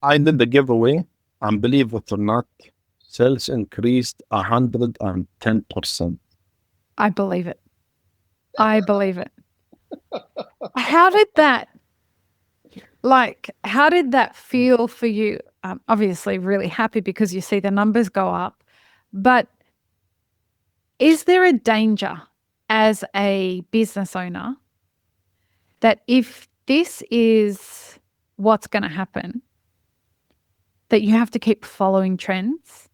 I did the giveaway, and believe it or not, sales increased 110%. I believe it. I believe it. How did that feel for you? Obviously really happy because you see the numbers go up, but is there a danger as a business owner that if this is what's going to happen, that you have to keep following trends?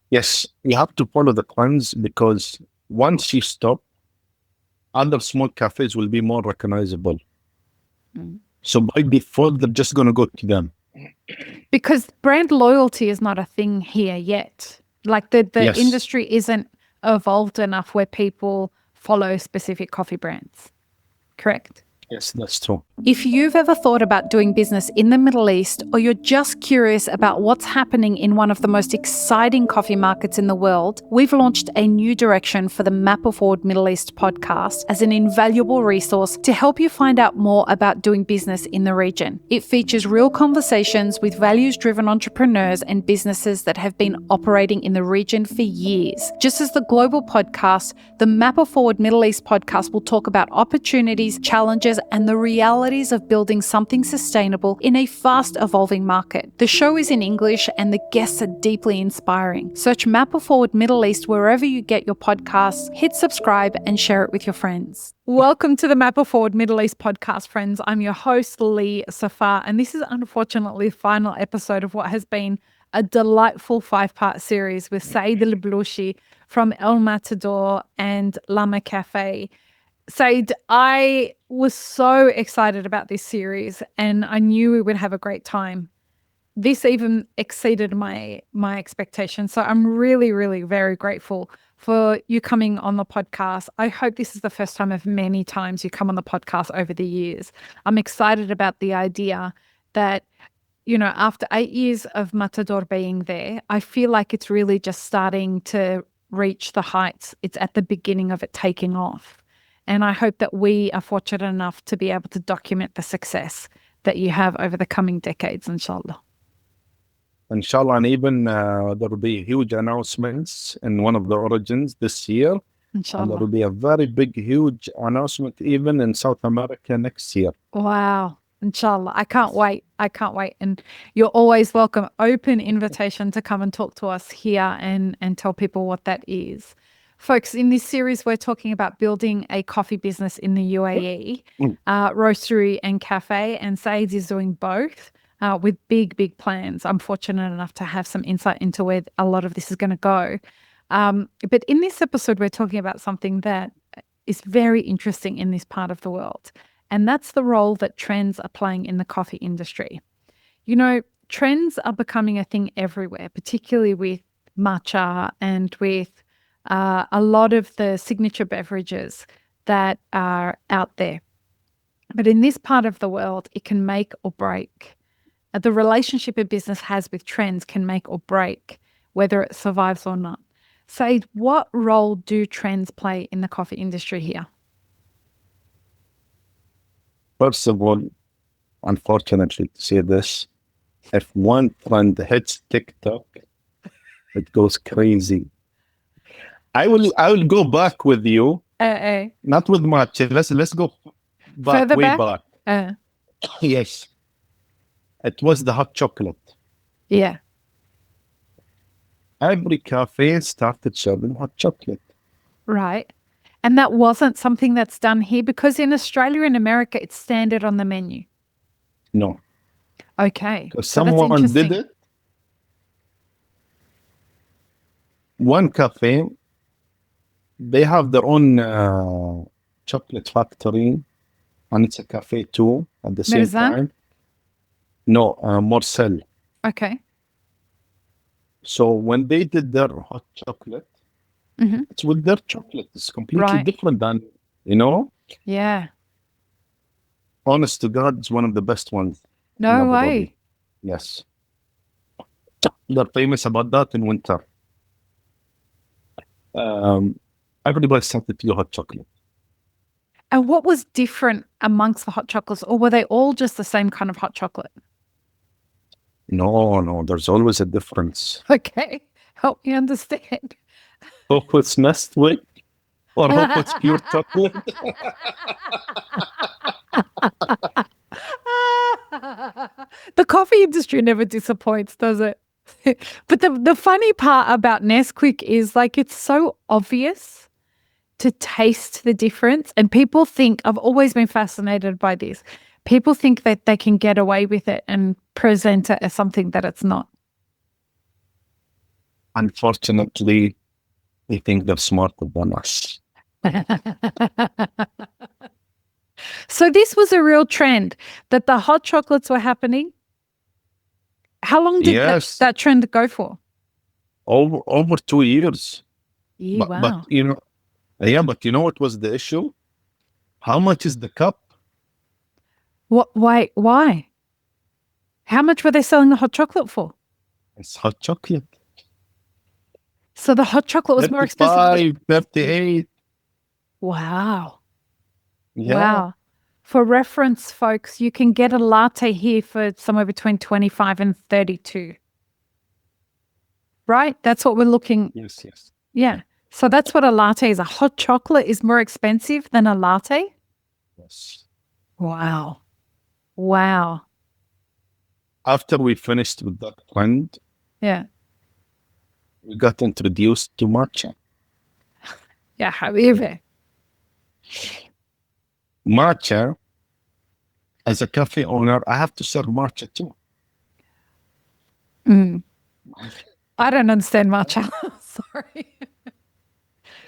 Yes, you have to follow the trends because once you stop, other small cafes will be more recognizable. So by default, they're just going to go to them. Because brand loyalty is not a thing here yet. Like the Yes. industry isn't evolved enough where people follow specific coffee brands. Correct? Yes, that's true. If you've ever thought about doing business in the Middle East, or you're just curious about what's happening in one of the most exciting coffee markets in the world, we've launched a new direction for the Map of Forward Middle East podcast as an invaluable resource to help you find out more about doing business in the region. It features real conversations with values-driven entrepreneurs and businesses that have been operating in the region for years. Just as the global podcast, the Map of Forward Middle East podcast will talk about opportunities, challenges, and the realities of building something sustainable in a fast evolving market. The show is in English and the guests are deeply inspiring. Search Map of Forward Middle East wherever you get your podcasts, hit subscribe and share it with your friends. Welcome to the Map of Forward Middle East podcast, friends. I'm your host, Lee Safar, and this is unfortunately the final episode of what has been a delightful 5-part series with Saeed Al Blooshi from El Matador and Lama Cafe. Saeed, I was so excited about this series and I knew we would have a great time. This even exceeded my expectations. So I'm really, really very grateful for you coming on the podcast. I hope this is the first time of many times you come on the podcast over the years. I'm excited about the idea that, you know, after 8 years of Matador being there, I feel like it's really just starting to reach the heights. It's at the beginning of it taking off. And I hope that we are fortunate enough to be able to document the success that you have over the coming decades, inshallah. Inshallah, and even there will be huge announcements in one of the origins this year. Inshallah. And there will be a very big, huge announcement even in South America next year. Wow. Inshallah. I can't wait. And you're always welcome. Open invitation to come and talk to us here and tell people what that is. Folks, in this series, we're talking about building a coffee business in the UAE, roastery and cafe, and Saeed is doing both with big, big plans. I'm fortunate enough to have some insight into where a lot of this is going to go. But in this episode, we're talking about something that is very interesting in this part of the world, and that's the role that trends are playing in the coffee industry. You know, trends are becoming a thing everywhere, particularly with matcha and with a lot of the signature beverages that are out there. But in this part of the world, it can make or break. The relationship a business has with trends can make or break whether it survives or not. Saeed, what role do trends play in the coffee industry here? First of all, unfortunately to say this, if one trend hits TikTok, it goes crazy. I will go back with you. Not with much. Let's go back, further way back. Yes. It was the hot chocolate. Yeah. Every cafe started serving hot chocolate. Right. And that wasn't something that's done here because in Australia and America, it's standard on the menu. No. Okay. Because someone did it. One cafe, they have their own chocolate factory, and it's a cafe too at the same time. No, Morcel. Okay. So when they did their hot chocolate, it's with their chocolate. It's completely different than, you know? Yeah. Honest to God, it's one of the best ones. No way. Yes. They're famous about that in winter. Everybody started to do hot chocolate. And what was different amongst the hot chocolates, or were they all just the same kind of hot chocolate? No, there's always a difference. Okay, help me understand. Hope it's Nestle or hope it's pure chocolate. The coffee industry never disappoints, does it? But the funny part about Nesquik is like it's so obvious to taste the difference. And people think, I've always been fascinated by this. People think that they can get away with it and present it as something that it's not. Unfortunately, they think they're smarter than us. So this was a real trend that the hot chocolates were happening. How long did that trend go for? Over 2 years. Yeah, wow. But you know what was the issue? How much is the cup? What? Why? How much were they selling the hot chocolate for? It's hot chocolate. So the hot chocolate was more expensive. 38. Wow. Yeah. Wow. For reference, folks, you can get a latte here for somewhere between 25 and 32. Right? That's what we're looking. Yes. Yeah. So that's what a latte is. A hot chocolate is more expensive than a latte? Yes. Wow. After we finished with that trend, Yeah. we got introduced to matcha. Yeah, حبيبي. Matcha, as a cafe owner, I have to serve matcha too. I don't understand matcha. Sorry.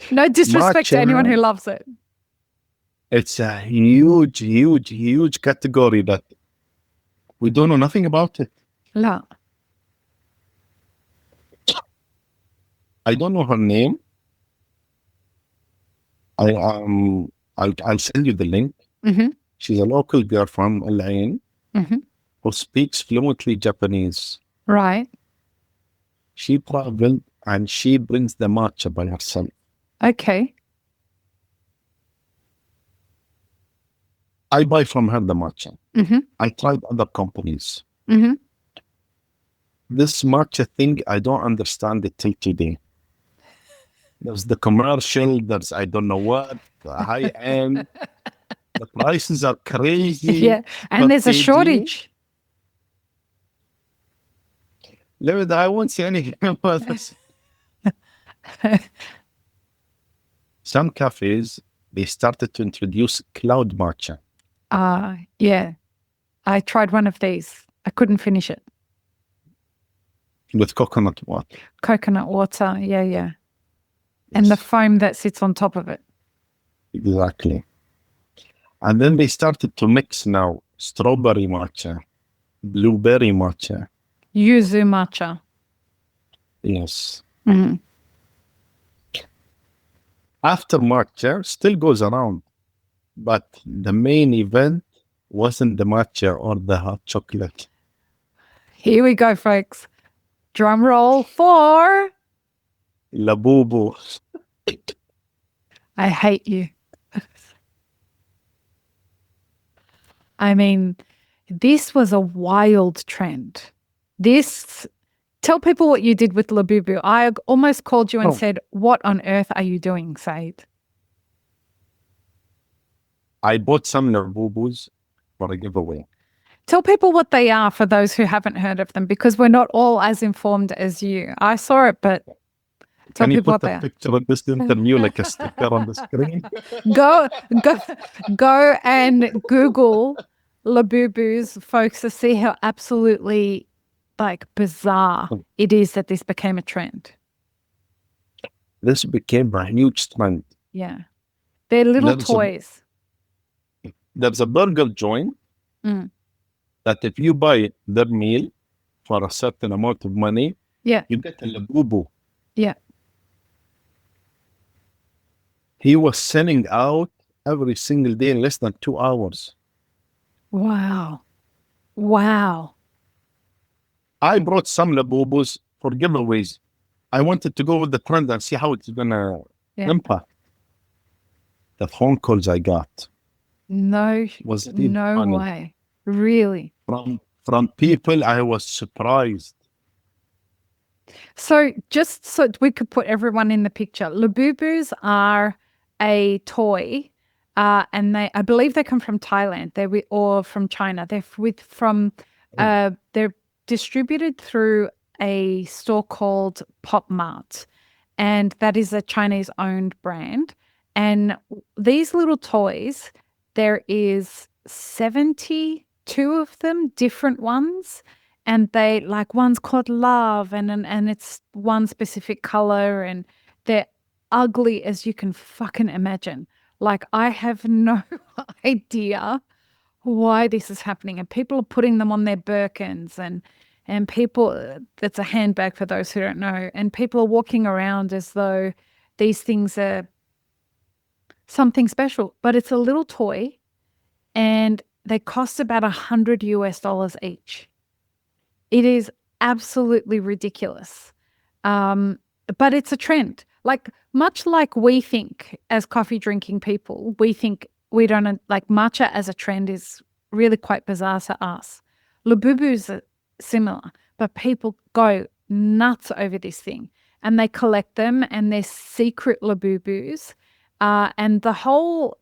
No disrespect to anyone who loves it. It's a huge category that we don't know nothing about it. لا. I don't know her name. I'll send you the link. Mm-hmm. She's a local girl from Al Ain who speaks fluently Japanese. Right. She traveled and she brings the matcha by herself. Okay. I buy from her the matcha. Mm-hmm. I tried other companies. Mm-hmm. This matcha thing, I don't understand it till today. There's the commercial, there's I don't know what, the high end. The prices are crazy. Yeah, and there's a shortage. David, I won't say anything about this. Some cafes, they started to introduce cloud matcha. Yeah. I tried one of these. I couldn't finish it. With coconut water. Coconut water, yeah. And the foam that sits on top of it. Exactly. And then they started to mix now strawberry matcha, blueberry matcha. Yuzu matcha. Yes. Mm-hmm. After matcha still goes around, but the main event wasn't the matcha or the hot chocolate. Here we go, folks. Drum roll for Labubu. I hate you. I mean, this was a wild trend. Tell people what you did with Labubu. I almost called you and said, what on earth are you doing, Saeed? I bought some Labubus for a giveaway. Tell people what they are for those who haven't heard of them, because we're not all as informed as you. I saw it, but tell people what they are. Can you put a picture of this interview like a sticker on the screen? Go and Google Labubus, folks, to see how absolutely bizarre it is that this became a trend. This became a huge trend. Yeah. They're little toys. There's a burger joint that if you buy their meal for a certain amount of money, you get a Labubu. Yeah. He was selling out every single day in less than 2 hours. Wow. I brought some Labubus for giveaways. I wanted to go with the trend and see how it's going to impact. the phone calls I got No, was really no funny. way. Really? From people, I was surprised. So just so we could put everyone in the picture, Labubus are a toy, and I believe they come from Thailand. Or from China. They're distributed through a store called Pop Mart, and that is a Chinese-owned brand. And these little toys, there is 72 of them, different ones. And they like one's called Love and it's one specific color and they're ugly as you can fucking imagine. Like I have no idea why this is happening. And people are putting them on their Birkins and people, that's a handbag for those who don't know. And people are walking around as though these things are something special, but it's a little toy and they cost about $100 each. It is absolutely ridiculous. But it's a trend. Like much like we think as coffee drinking people, we think we don't like matcha as a trend is really quite bizarre to us. Labubus are similar, but people go nuts over this thing and they collect them and they're secret Labubus. And the whole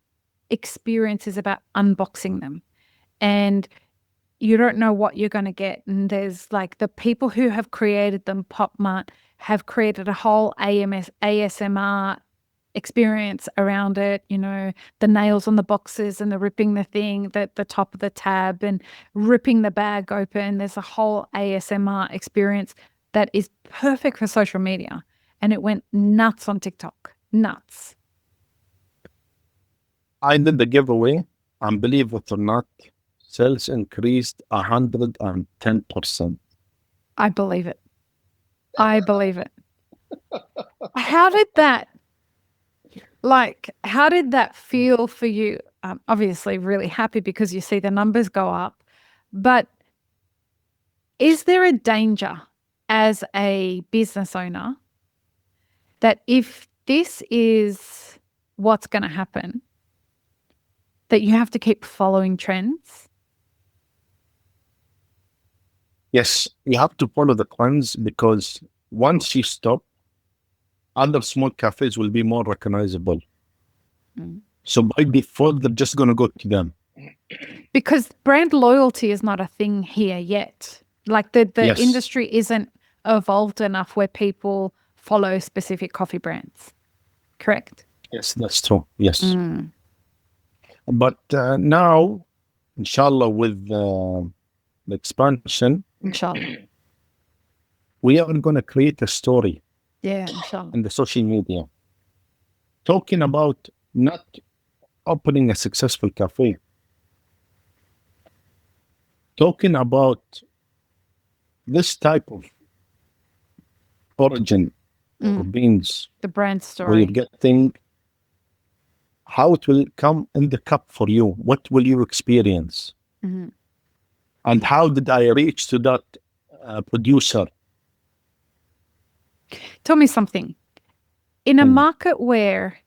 experience is about unboxing them. And you don't know what you're going to get. And there's like the people who have created them, Pop Mart, have created a whole ASMR experience around it, you know, the nails on the boxes and the ripping the thing, the top of the tab and ripping the bag open. There's a whole ASMR experience that is perfect for social media. And it went nuts on TikTok. Nuts. I did the giveaway, and believe it or not, sales increased 110%. I believe it. I believe it. How did that feel for you? Obviously really happy because you see the numbers go up, but is there a danger as a business owner that if this is what's going to happen, that you have to keep following trends? Yes, you have to follow the trends because once you stop, other small cafes will be more recognizable. So by default, they're just going to go to them. Because brand loyalty is not a thing here yet. Like the Yes. industry isn't evolved enough where people follow specific coffee brands. Correct? Yes, that's true. Yes. But now, inshallah, with the expansion, Inshallah. we are going to create a story Yeah, inshallah. in the social media talking about not opening a successful cafe, talking about this type of origin or beans The brand where you're story. getting how it will come in the cup for you, what will you experience, and how did I reach to that producer. Tell me something. In a market where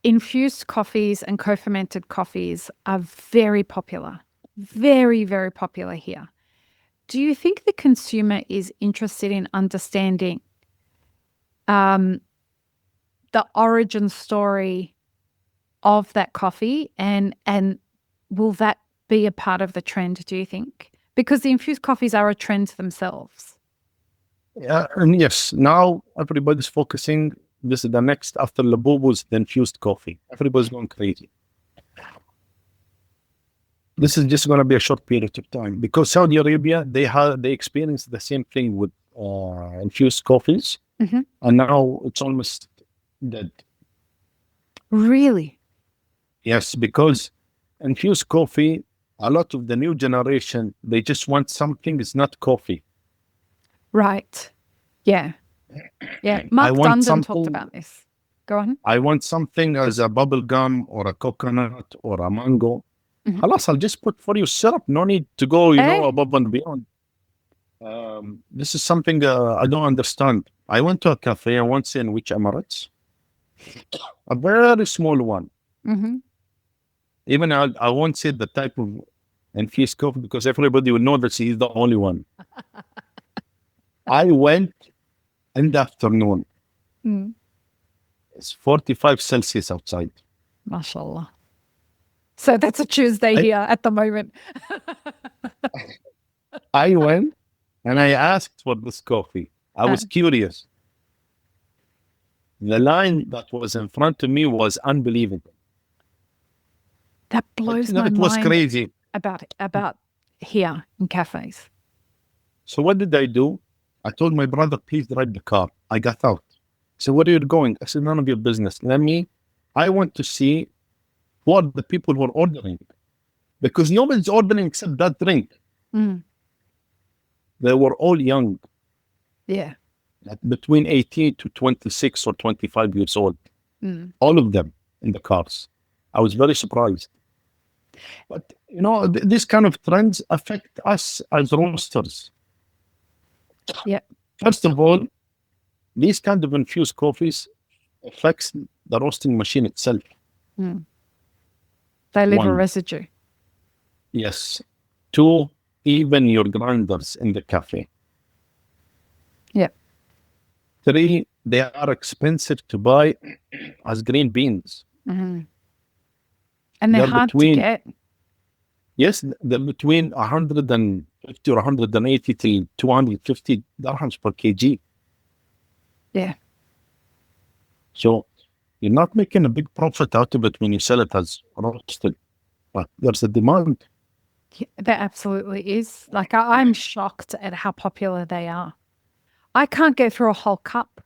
infused coffees and co-fermented coffees are very popular, very, very popular here, do you think the consumer is interested in understanding the origin story of that coffee and will that be a part of the trend, do you think? Because the infused coffees are a trend themselves. Yeah, and yes, now everybody's focusing. This is the next after Labubu's, the infused coffee. Everybody's going crazy. This is just going to be a short period of time because Saudi Arabia, they experienced the same thing with infused coffees, and now it's almost dead. Really? Yes, because infused coffee, a lot of the new generation, they just want something. It's not coffee. Right. Yeah. Yeah. Mark want Dundon talked something- about this. Go on. I want something as a bubble gum or a coconut or a mango. Halas, I'll just put for you syrup. No need to go, above and beyond. This is something I don't understand. I went to a cafe once in which Emirates, a very small one. Mm-hmm. Even I won't say the type of infused coffee because everybody will know that he's the only one. I went in the afternoon. Mm. It's 45 Celsius outside. Mashallah. So that's a Tuesday here at the moment. I went and I asked for this coffee. I was curious. The line that was in front of me was unbelievable. That blows my It was mind crazy. about here in cafes. So what did I do? I told my brother, please drive the car. I got out. So where are you going? I said, none of your business. I want to see what the people were ordering. Because nobody's ordering except that drink. Mm. They were all young. Yeah. Between 18 to 26 or 25 years old. Mm. All of them in the cars. I was very surprised. But, this kind of trends affect us as roasters. Yeah. First of all, these kind of infused coffees affects the roasting machine itself. Mm. They leave a One. residue. Yes. Two, even your grinders in the cafe. Yeah. Three, they are expensive to buy as green beans. Mm-hmm. And they're hard to get. Yes, they're between 150 or 180 to 250 dirhams per kg. Yeah. So you're not making a big profit out of it when you sell it as roasted. But there's a demand. Yeah, there absolutely is. Like, I'm shocked at how popular they are. I can't get through a whole cup,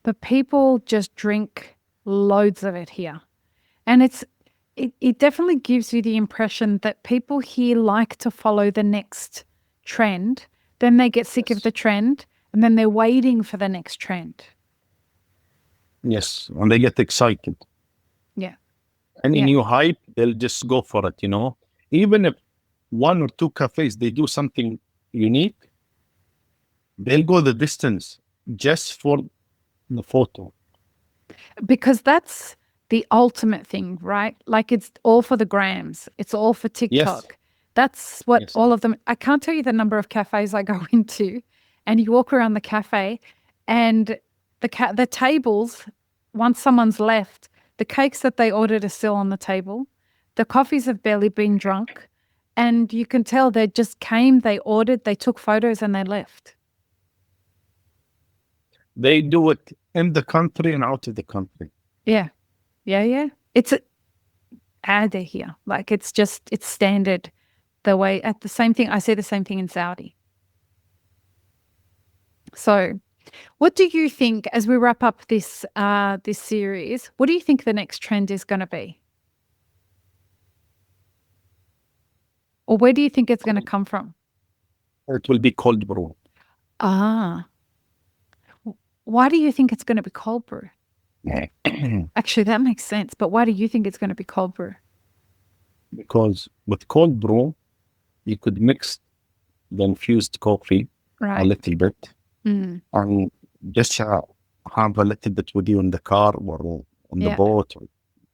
but people just drink loads of it here. And it definitely gives you the impression that people here like to follow the next trend. Then they get sick of the trend, and then they're waiting for the next trend. Yes, and they get excited. Yeah. Any new hype, they'll just go for it, Even if one or two cafes, they do something unique, they'll go the distance just for the photo. Because that's the ultimate thing, right? Like, it's all for the grams. It's all for TikTok. Yes. That's what all of them. I can't tell you the number of cafes I go into, and you walk around the cafe, and the tables, once someone's left, the cakes that they ordered are still on the table. The coffees have barely been drunk, and you can tell they just came, they ordered, they took photos, and they left. They do it in the country and out of the country. Yeah. It's ad here. Like, it's standard. The way at the same thing, I see the same thing in Saudi. So, what do you think as we wrap up this this series? What do you think the next trend is going to be, or where do you think it's going to come from? It will be cold brew. Why do you think it's going to be cold brew? Actually, that makes sense. But why do you think it's going to be cold brew? Because with cold brew, you could mix the infused coffee a little bit and just have a little bit with you in the car or on the boat or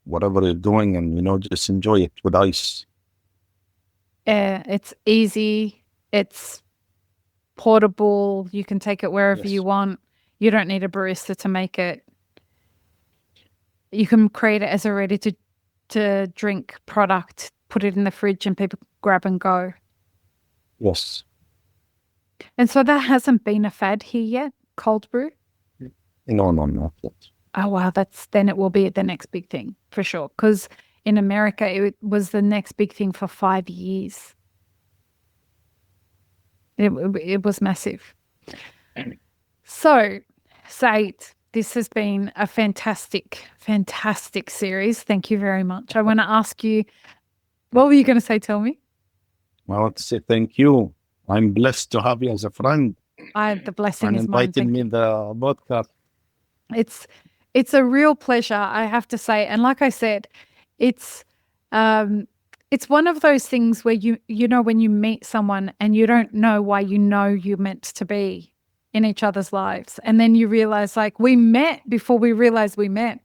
whatever you're doing, and just enjoy it with ice. It's easy. It's portable. You can take it wherever you want. You don't need a barista to make it. You can create it as a ready to drink product, put it in the fridge, and people grab and go. Yes. And so that hasn't been a fad here yet, cold brew? No, not yet. Oh, wow. Then it will be the next big thing for sure. Because in America, it was the next big thing for 5 years. It was massive. So, Saeed, this has been a fantastic, fantastic series. Thank you very much. I want to ask you, what were you going to say? Tell me. I want to say thank you. I'm blessed to have you as a friend. The blessing and is mine. Inviting me in the podcast. It's a real pleasure, I have to say. And like I said, it's one of those things where when you meet someone and you don't know why you're meant to be in each other's lives, and then you realize, like, we met before we realized we met.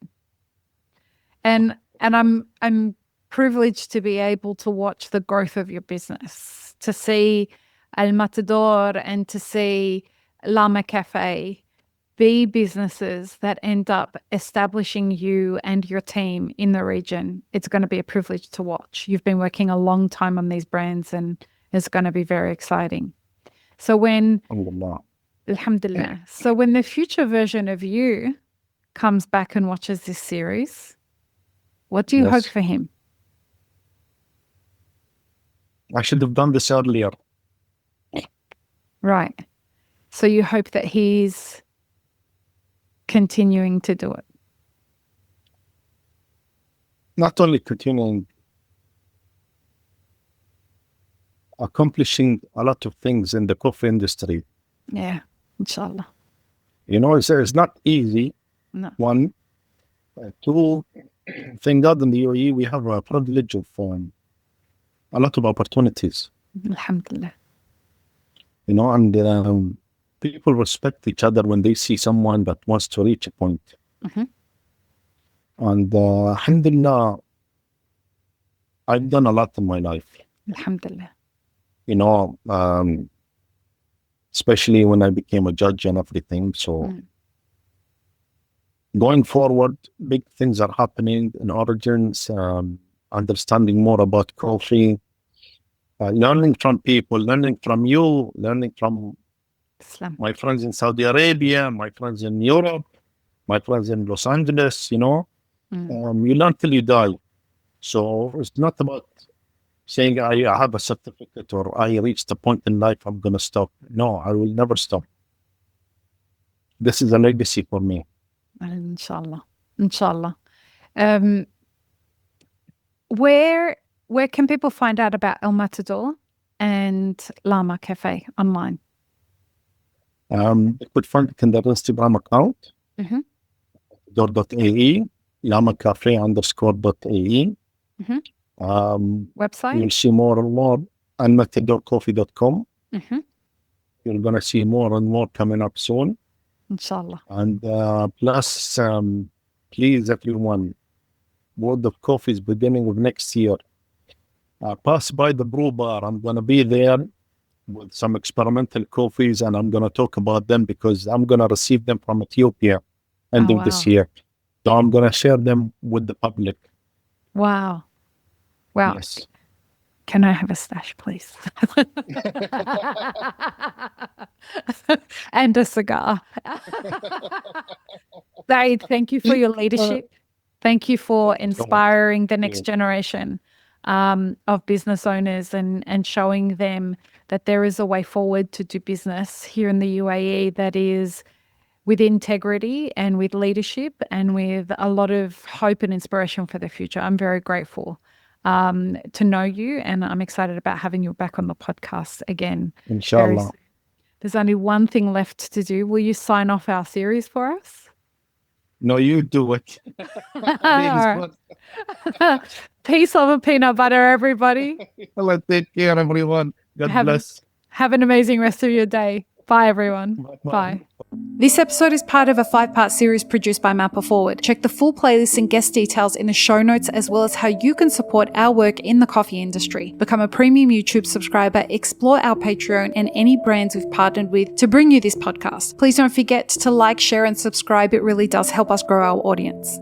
And And I'm privileged to be able to watch the growth of your business, to see Al Matador and to see Lama Cafe be businesses that end up establishing you and your team in the region. It's going to be a privilege to watch. You've been working a long time on these brands and it's going to be very exciting. So when, alhamdulillah, so when the future version of you comes back and watches this series, what do you hope for him? I should have done this earlier. Right. So you hope that he's continuing to do it. Not only continuing, accomplishing a lot of things in the coffee industry. Yeah, inshallah. You know, it's not easy. No. One. Two, thank God in the UAE, we have a privilege of a lot of opportunities. Alhamdulillah. You know, and people respect each other when they see someone that wants to reach a point. Mm-hmm. And alhamdulillah, I've done a lot in my life. Alhamdulillah. You know, especially when I became a judge and everything. So going forward, big things are happening in Origins, understanding more about coffee, learning from people, learning from you, learning from Islam. My friends in Saudi Arabia, my friends in Europe, my friends in Los Angeles, you know. You learn till you die. So it's not about saying I have a certificate or I reached a point in life, I'm going to stop. No, I will never stop. This is a legacy for me. Inshallah. Inshallah. Where can people find out about El Matador and Lama Cafe online? You could find it in the Instagram account, .ae, Lama Cafe _.ae. Website? You'll see more and more on matadorcoffee.com. You're going to see more and more coming up soon. Inshallah. And plus, please, everyone, World of Coffee is beginning of next year. Pass by the brew bar. I'm going to be there with some experimental coffees, and I'm going to talk about them because I'm going to receive them from Ethiopia end of this year. So I'm going to share them with the public. Wow. Wow. Yes. Can I have a stash, please? And a cigar. Saeed, thank you for your leadership. Thank you for inspiring the next generation of business owners and showing them that there is a way forward to do business here in the UAE that is with integrity and with leadership and with a lot of hope and inspiration for the future. I'm very grateful to know you, and I'm excited about having you back on the podcast again. Inshallah. There's only one thing left to do. Will you sign off our series for us? No, you do it. Peace over peanut butter, everybody. Well, take care, everyone. God bless. Have an amazing rest of your day. Bye, everyone. Bye. This episode is part of a 5-part series produced by Mapper Forward. Check the full playlist and guest details in the show notes, as well as how you can support our work in the coffee industry. Become a premium YouTube subscriber, explore our Patreon and any brands we've partnered with to bring you this podcast. Please don't forget to like, share, and subscribe. It really does help us grow our audience.